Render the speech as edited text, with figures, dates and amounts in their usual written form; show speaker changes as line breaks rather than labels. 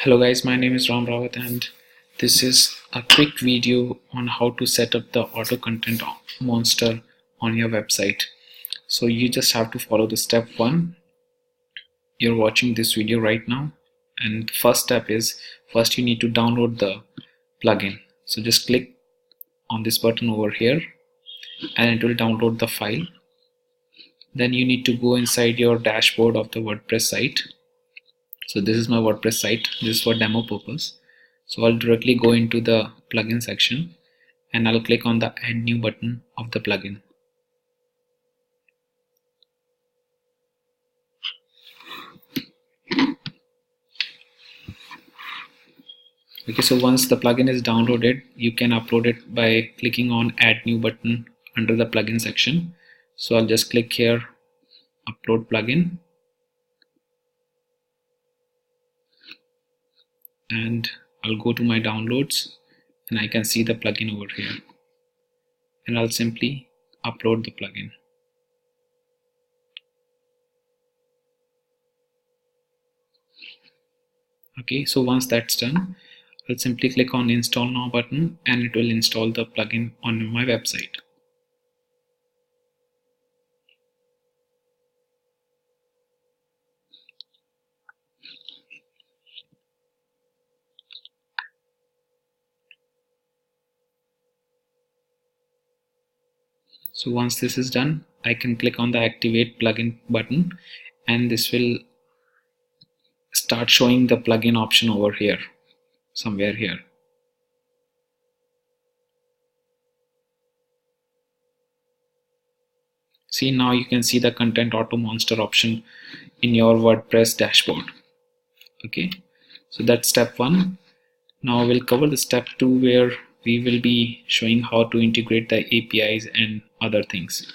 Hello guys, my name is Ram Rawat and this is a quick video on how to set up the auto content monster on your website. So you just have to follow the step 1. You're watching this video right now, and the first step is first you need to download the plugin. So just click on this button over here and it will download the file. Then you need to go inside your dashboard of the WordPress site. So this is my WordPress site. This is for demo purpose. So I'll directly go into the plugin section and I'll click on the add new button of the plugin. Okay, so once the plugin is downloaded, you can upload it by clicking on add new button under the plugin section. So I'll just click here, upload plugin, and I'll go to my downloads and I can see the plugin over here, and I'll simply upload the plugin. Okay, so once that's done, I'll simply click on install now button and it will install the plugin on my website. So once this is done, I can click on the activate plugin button and this will start showing the plugin option over here, somewhere here. See, now you can see the content auto monster option in your WordPress dashboard. Okay, so that's step 1. Now we'll cover the step 2 where we will be showing how to integrate the APIs and other things.